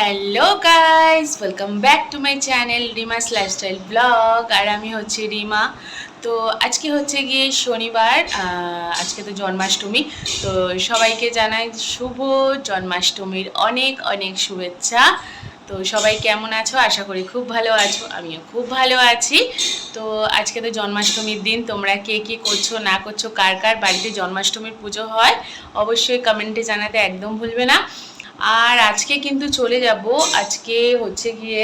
Hello guys, welcome back to my channel Rima's lifestyle blog. আর আমি হচ্ছে রিমা। তো আজকে হচ্ছে গিয়ে শনিবার, আজকে তো জন্মাষ্টমী। তো সবাইকে জানাই শুভ জন্মাষ্টমীর অনেক অনেক শুভেচ্ছা। তো সবাই কেমন আছো? আশা করি খুব ভালো আছো, আমিও খুব ভালো আছি। তো আজকে তো জন্মাষ্টমীর দিন, তোমরা কে কী করছো না করছো, কার কার বাড়িতে জন্মাষ্টমীর পুজো হয় অবশ্যই কমেন্টে জানাতে একদম ভুলবে না। আর আজকে কিন্তু চলে যাব, আজকে হচ্ছে গিয়ে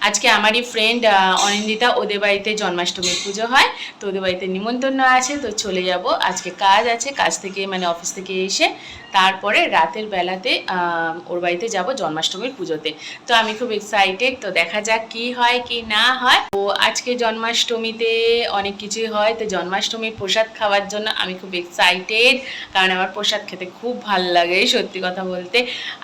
আজকে আমারই ফ্রেন্ড অনিন্দিতা, ওদের বাড়িতে জন্মাষ্টমীর পুজো হয়। তো ওদের বাড়িতে নিমন্ত্রণ আছে, তো চলে যাব। আজকে কাজ আছে, কাজ থেকে মানে অফিস থেকে এসে তারপরে রাতের বেলাতে ওর বাড়িতে যাব জন্মাষ্টমীর পুজোতে। তো আমি খুব এক্সাইটেড, তো দেখা যাক কি হয় কি না হয়। তো আজকে জন্মাষ্টমীতে অনেক কিছুই হয়, তো জন্মাষ্টমীর প্রসাদ খাওয়ার জন্য আমি খুব এক্সাইটেড, কারণ আমার প্রসাদ খেতে খুব ভাল লাগে সত্যি কথা বলতে।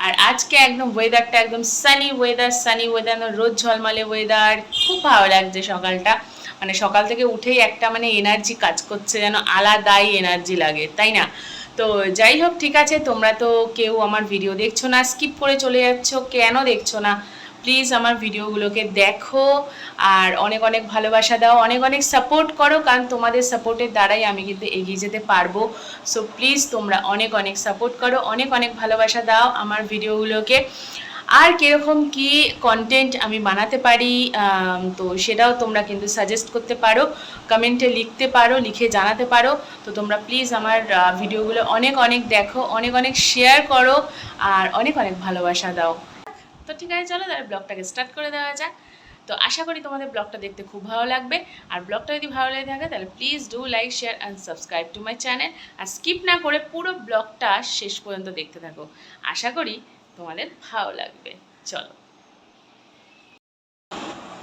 আর আজকে একদম ওয়েদারটা একদম সানি ওয়েদার, রোদ ঝলমলে ওয়েদার, খুব ভালো লাগছে সকালটা। মানে সকাল থেকে উঠেই একটা মানে এনার্জি কাজ করছে, যেন আলাদাই এনার্জি লাগে, তাই না? তো যাই হোক, ঠিক আছে। তোমরা তো কেউ আমার ভিডিও দেখছো না, স্কিপ করে চলে যাচ্ছ, কেন দেখছো না? প্লিজ আমার ভিডিওগুলোকে দেখো আর অনেক অনেক ভালোবাসা দাও, অনেক অনেক সাপোর্ট করো, কারণ তোমাদের সাপোর্টের দ্বারাই আমি কিন্তু এগিয়ে যেতে পারবো। সো প্লিজ তোমরা অনেক অনেক সাপোর্ট করো, অনেক অনেক ভালোবাসা দাও আমার ভিডিওগুলোকে। আর কীরকম কি কন্টেন্ট আমি বানাতে পারি, তো সেটাও তোমরা কিন্তু সাজেস্ট করতে পারো, কমেন্টে লিখতে পারো, লিখে জানাতে পারো। তো তোমরা প্লিজ আমার ভিডিওগুলো অনেক অনেক দেখো, অনেক অনেক শেয়ার করো আর অনেক অনেক ভালোবাসা দাও। তো ঠিক আছে, চলো তাহলে ব্লগটাকে স্টার্ট করে দেওয়া যাক। তো আশা করি তোমাদের ব্লগটা দেখতে খুব ভালো লাগবে। আর ব্লগটা যদি ভালো লেগে থাকে তাহলে please do like, share and subscribe to my channel. আর স্কিপ না করে পুরো ব্লগটা শেষ পর্যন্ত দেখতে থাকো, আশা করি তোমাদের ভালো লাগবে। চলো।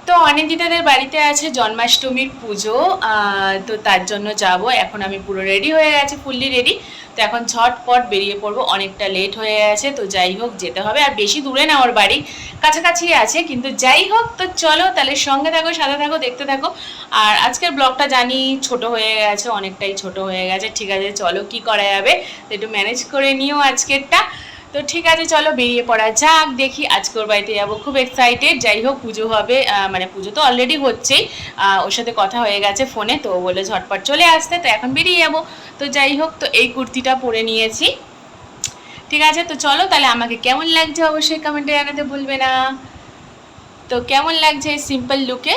তো অনিন্দিতাদের বাড়িতে আছে জন্মাষ্টমীর পুজো, তো তার জন্য যাব। এখন আমি পুরো রেডি হয়ে গেছি, ফুললি রেডি। তো এখন ঝটপট বেরিয়ে পড়বো, অনেকটা লেট হয়ে গেছে। তো যাই হোক, যেতে হবে। আর বেশি দূরে না ওর বাড়ি, কাছাকাছি আছে, কিন্তু যাই হোক। তো চলো তাহলে, সঙ্গে থাকো, সাথে থাকো, দেখতে থাকো। আর আজকের ব্লগটা জানি ছোট হয়ে গেছে, অনেকটাই ছোট হয়ে গেছে। ঠিক আছে, চলো, কি করা যাবে, তো একটু ম্যানেজ করে নিও আজকেরটা। তো ঠিক আছে, চলো বেরিয়ে পড়া যাক। দেখি আজকে ওর বাড়িতে যাবো, খুব এক্সাইটেড। যাই হোক, পুজো হবে, মানে পুজো তো অলরেডি হচ্ছেই, ওর সাথে কথা হয়ে গেছে ফোনে, তো বলে ঝটপট চলে আসতে। তো এখন বেরিয়ে যাবো। তো যাই হোক, তো এই কুর্তিটা পরে নিয়েছি। ঠিক আছে, তো চলো তাহলে। আমাকে কেমন লাগছে অবশ্যই কমেন্টে জানাতে ভুলবে না। তো কেমন লাগছে এই সিম্পল লুকে?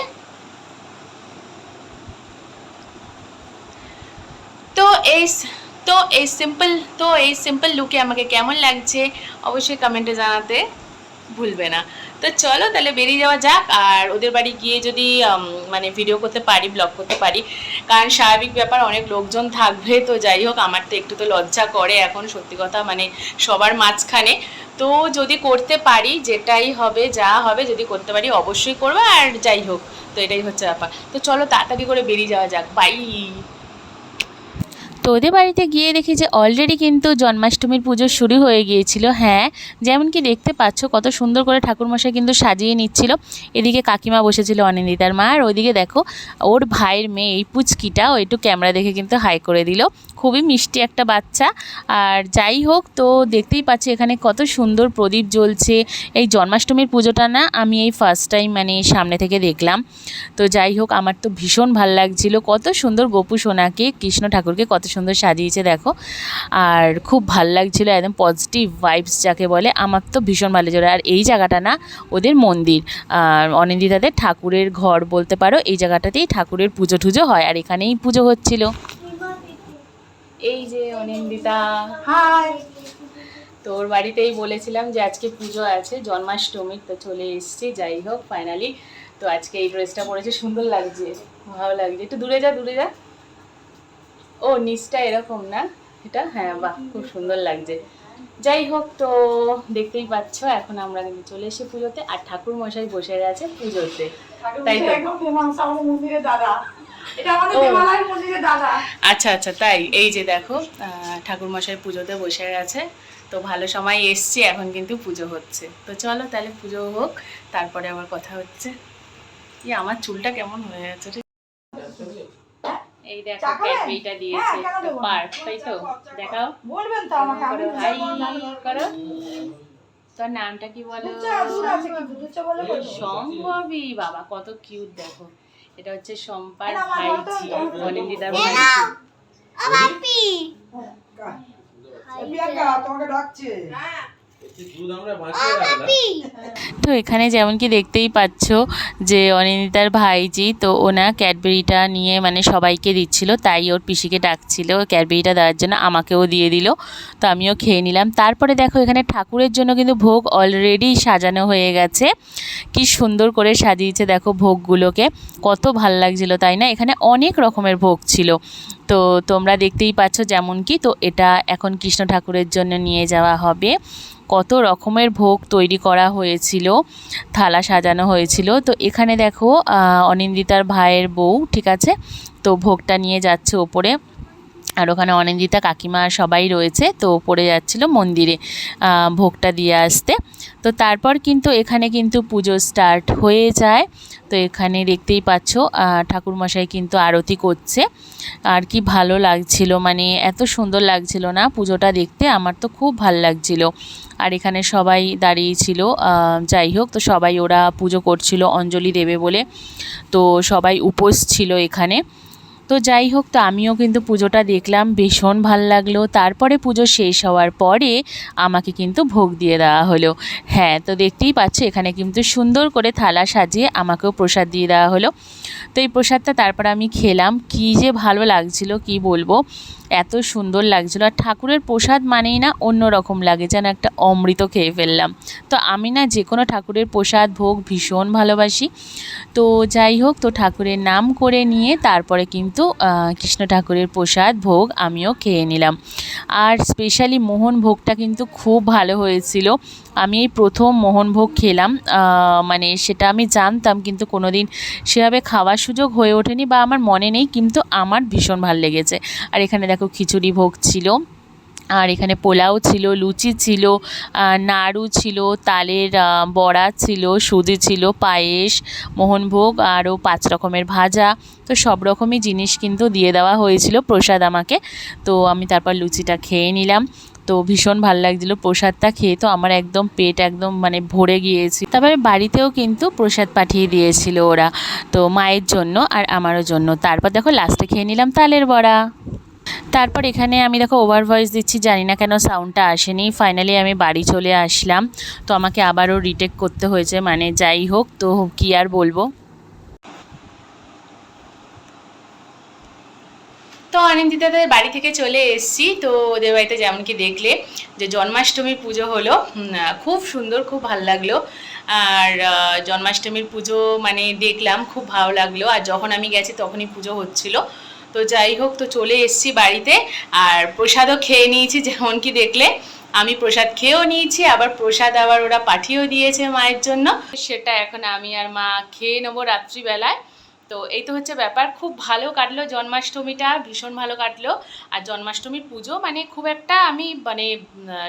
তো এই এই সিম্পল লুকে আমাকে কেমন লাগছে অবশ্যই কমেন্টে জানাতে ভুলবে না। তো চলো তাহলে বেরিয়ে যাওয়া যাক। আর ওদের বাড়ি গিয়ে যদি মানে ভিডিও করতে পারি, ব্লগ করতে পারি, কারণ স্বাভাবিক ব্যাপার, অনেক লোকজন থাকবে। তো যাই হোক, আমার তো একটু তো লজ্জা করে এখন, সত্যি কথা, মানে সবার মাঝখানে। তো যদি করতে পারি, যেটাই হবে যা হবে, যদি করতে পারি অবশ্যই করবো। আর যাই হোক, তো এটাই হচ্ছে ব্যাপার। তো চলো তাড়াতাড়ি করে বেরিয়ে যাওয়া যাক, বাই। তো ওদের বাড়িতে গিয়ে দেখি যে অলরেডি কিন্তু জন্মাষ্টমীর পুজো শুরু হয়ে গিয়েছিল। হ্যাঁ, যেমন কি দেখতে পাচ্ছ, কত সুন্দর করে ঠাকুরমশাই কিন্তু সাজিয়ে নিচ্ছিল। এদিকে কাকিমা বসেছিল অনিন্দিতার মা, আর ওইদিকে দেখো ওর ভাইয়ের মেয়ে এই পুচকিটা, ও একটু ক্যামেরা দেখে কিন্তু হাই করে দিল। খুবই মিষ্টি একটা বাচ্চা। আর যাই হোক, তো দেখতেই পাচ্ছি এখানে কত সুন্দর প্রদীপ জ্বলছে। এই জন্মাষ্টমীর পুজোটা না আমি এই ফার্স্ট টাইম মানে সামনে থেকে দেখলাম। তো যাই হোক, আমার তো ভীষণ ভাল লাগছিল। কত সুন্দর গোপু সোনাকে, কৃষ্ণ ঠাকুরকে কত সুন্দর সাজিয়েছে দেখো। আর খুব ভাল লাগছিল, একদম পজিটিভ ভাইবস যাকে বলে, আমার তো ভীষণ ভালো লেগেছিল। আর এই জায়গাটা না ওদের মন্দির, অনিন্দিতাদের ঠাকুরের ঘর বলতে পারো। এই জায়গাটাতেই ঠাকুরের পুজো টুজো হয়, আর এখানেই পুজো হচ্ছিল। এই যে অনিন্দিতা, হাই। তোর বাড়িতেই বলেছিলাম যে আজকে পুজো আছে জন্মাষ্টমী, তো চলে এসেছি। যাই হোক, ফাইনালি। তো আজকে এই ড্রেসটা পরেছে, সুন্দর লাগছে, ভালো লাগছে। একটু দূরে যা, দূরে যা। ও নিচটা এরকম না, এটা, হ্যাঁ, বাহ, খুব সুন্দর লাগছে। যাই হোক, তো দেখতেই পাচ্ছ এখন আমরা কিন্তু চলে এসেছি পুজোতে। আর ঠাকুর মশাই বসে আছে পুজোতে, তাই তো? আচ্ছা আচ্ছা, তাই। এই যে দেখো, ঠাকুর মশাই পুজোতে বসে আছে। তো ভালো সময় এসছি, এখন কিন্তু পুজো হচ্ছে। তো চলো তাহলে পুজো হোক, তারপরে আবার কথা হচ্ছে। আমার চুলটা কেমন হয়ে গেছে। এই দেখো, ক্যাডবেরিটা দিয়েছে, পার্ক, তাই তো? দেখাও, বলবেন তো আমাকে, আমি হাই করো। তোর নামটা কি বলো? সম্ভবী। বাবা কত কিউট দেখো, এটা হচ্ছে সম্পার ভাইজি, অনিন্দিতার ভাইজি। তো এখানে যেমন কি দেখতেই পাচ্ছ যে অনিন্দিতার ভাইজি, তো ওনা ক্যাডবেরিটা নিয়ে মানে সবাইকে দিচ্ছিল, তাই ওর পিসিকে ডাকছিল ক্যাডবেরিটা দেওয়ার জন্য, আমাকেও দিয়ে দিল, তো আমিও খেয়ে নিলাম। তারপরে দেখো এখানে ঠাকুরের জন্য কিন্তু ভোগ অলরেডি সাজানো হয়ে গেছে, কি সুন্দর করে সাজিয়েছে দেখো ভোগগুলোকে, কত ভাল লাগছিল তাই না। এখানে অনেক রকমের ভোগ ছিল, তো তোমরা দেখতেই পাচ্ছ যেমন কি। তো এটা এখন কৃষ্ণ ঠাকুরের জন্য নিয়ে যাওয়া হবে। কত রকমের ভোগ তৈরি করা হয়েছিল, থালা সাজানো হয়েছিল। তো এখানে দেখো অনিন্দিতার ভাইয়ের বউ, ঠিক আছে, তো ভোগটা নিয়ে যাচ্ছে ওপরে, আর ওখানে অনিন্দিতা কাকিমা সবাই রয়েছে, তো ওপরে যাচ্ছিল মন্দিরে ভোগটা দিয়ে আসতে। তো তারপর কিন্তু এখানে কিন্তু পুজো স্টার্ট হয়ে যায়। তো এখানে দেখতেই পাচ্ছ ঠাকুরমশাই কিন্তু আরতি করছে, আর কি ভালো লাগছিল, মানে এত সুন্দর লাগছিল না পুজোটা দেখতে, আমার তো খুব ভাল লাগছিল। আর এখানে সবাই দাঁড়িয়েছিল, যাই হোক, তো সবাই ওরা পুজো করছিল অঞ্জলি দেবে বলে, তো সবাই উপোস ছিল এখানে। তো যাই হোক, তো আমিও কিন্তু পুজোটা দেখলাম, ভীষণ ভাল লাগলো। তারপরে পুজো শেষ হওয়ার পরে আমাকে কিন্তু ভোগ দিয়ে দেওয়া হলো। হ্যাঁ, তো দেখতেই পাচ্ছ এখানে কিন্তু সুন্দর করে থালা সাজিয়ে আমাকেও প্রসাদ দিয়ে দেওয়া হলো। তো এই প্রসাদটা তারপর আমি খেলাম, কী যে ভালো লাগছিল কি বলবো, এত সুন্দর লাগছিলো। আর ঠাকুরের প্রসাদ মানেই না অন্য রকম লাগে, যেন একটা অমৃত খেয়ে ফেললাম। তো আমি না যে কোনো ঠাকুরের প্রসাদ ভোগ ভীষণ ভালোবাসি। তো যাই হোক, তো ঠাকুরের নাম করে নিয়ে তারপরে কিন্তু কৃষ্ণ ঠাকুরের প্রসাদ ভোগ আমিও খেয়ে নিলাম। আর স্পেশালি মোহন ভোগটা কিন্তু খুব ভালো হয়েছিল। আমি এই প্রথম মোহনভোগ খেলাম, মানে সেটা আমি জানতাম কিন্তু কোনো দিন সেভাবে খাওয়ার সুযোগ হয়ে ওঠেনি, বা আমার মনে নেই, কিন্তু আমার ভীষণ ভালো লেগেছে। আর এখানে দেখো খিচুড়ি ভোগ ছিল, আর এখানে পোলাও ছিল, লুচি ছিল, নাড়ু ছিল, তালের বড়া ছিল, সুজি ছিল, পায়েস, মোহনভোগ, আরও 5 রকমের ভাজা। তো সব রকমই জিনিস কিন্তু দিয়ে দেওয়া হয়েছিল প্রসাদ আমাকে। তো আমি তারপর লুচিটা খেয়ে নিলাম, তো ভীষণ ভালো লাগছিলো প্রসাদটা খেয়ে। তো আমার একদম পেট একদম মানে ভরে গিয়েছে। তারপরে বাড়িতেও কিন্তু প্রসাদ পাঠিয়ে দিয়েছিল ওরা, তো মায়ের জন্য আর আমারও জন্য। তারপর দেখো লাস্টে খেয়ে নিলাম তালের বড়া। তারপর এখানে আমি দেখো ওভার ভয়েস দিচ্ছি, জানি না কেন সাউন্ডটা আসেনি। ফাইনালি আমি বাড়ি চলে আসলাম, তো আমাকে আবারও রিটেক করতে হয়েছে, মানে যাই হোক, তো কী আর বলবো। তো অনিন্দিতাদের বাড়ি থেকে চলে এসেছি। তো ওদের বাড়িতে যেমন কি দেখলে যে জন্মাষ্টমীর পুজো হলো, খুব সুন্দর, খুব ভালো লাগলো। আর জন্মাষ্টমীর পুজো মানে দেখলাম, খুব ভালো লাগলো। আর যখন আমি গেছি তখনই পুজো হচ্ছিল। তো যাই হোক, তো চলে এসেছি বাড়িতে, আর প্রসাদও খেয়ে নিয়েছি। যেমন কি দেখলে আমি প্রসাদ খেয়েও নিয়েছি, আবার প্রসাদ আবার ওরা পাঠিয়েও দিয়েছে মায়ের জন্য, সেটা এখন আমি আর মা খেয়ে নেবো রাত্রিবেলায়। তো এই তো হচ্ছে ব্যাপার। খুব ভালো কাটলো জন্মাষ্টমীটা, ভীষণ ভালো কাটলো। আর জন্মাষ্টমীর পুজো মানে খুব একটা আমি মানে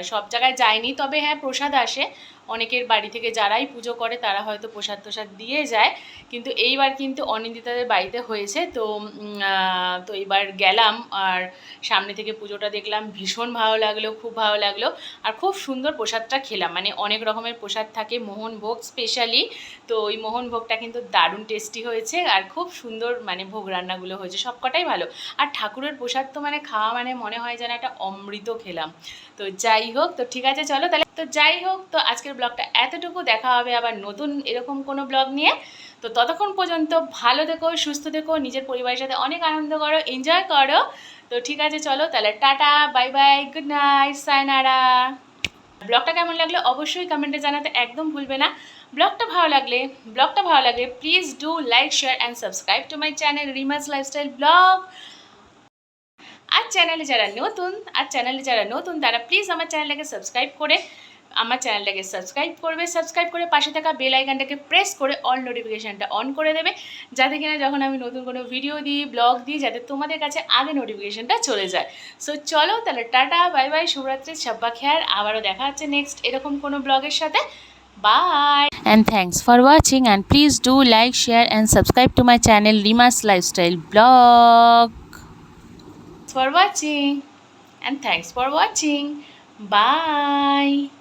সব জায়গায় যাইনি, তবে হ্যাঁ প্রসাদ আসে অনেকের বাড়ি থেকে, যারাই পুজো করে তারা হয়তো প্রসাদ টোসাদ দিয়ে যায়। কিন্তু এইবার কিন্তু অনিন্দিতাদের বাড়িতে হয়েছে, তো তো এইবার গেলাম, আর সামনে থেকে পুজোটা দেখলাম, ভীষণ ভালো লাগলো, খুব ভালো লাগলো। আর খুব সুন্দর প্রসাদটা খেলাম, মানে অনেক রকমের প্রসাদ থাকে, মোহনভোগ স্পেশালি। তো ওই মোহনভোগটা কিন্তু দারুণ টেস্টি হয়েছে, আর খুব সুন্দর মানে ভোগ রান্নাগুলো হয়েছে, সবকটাই ভালো। আর ঠাকুরের প্রসাদ তো মানে খাওয়া মানে মনে হয় যেন একটা অমৃত খেলাম। তো যাই হোক, তো ঠিক আছে চলো তাহলে। তো যাই হোক, তো আজকের ব্লগটা এতটুকু, দেখা হবে আবার নতুন এরকম কোনো ব্লগ নিয়ে। তো ততক্ষণ পর্যন্ত ভালো থেকো, সুস্থ থেকো, নিজের পরিবারের সাথে অনেক আনন্দ করো, এনজয় করো। তো ঠিক আছে চলো তাহলে, tata, bye bye, good night, sayonara. ব্লগটা কেমন লাগলো অবশ্যই কমেন্টে জানাতে একদম ভুলবে না। ব্লগটা ভালো লাগলে please do like, share and subscribe to my channel Rima's lifestyle blog. আর চ্যানেলে যারা নতুন তারা প্লিজ আমার চ্যানেলটাকে সাবস্ক্রাইব করবে, সাবস্ক্রাইব করে পাশে থাকা বেল আইকনটাকে প্রেস করে অল নোটিফিকেশানটা অন করে দেবে, যাতে কিনা যখন আমি নতুন কোনো ভিডিও দিই, ব্লগ দিই, যাতে তোমাদের কাছে আগে নোটিফিকেশানটা চলে যায়। সো চলো তাহলে, টাটা, বাই বাই, শুভরাত্রি, সাব্বা খেয়ার। আবারও দেখা হচ্ছে নেক্সট এরকম কোনো ব্লগের সাথে। Bye. And thanks for watching, and please do like, share and subscribe to my channel Rima's Lifestyle Blog. For watching, and thanks for watching. Bye.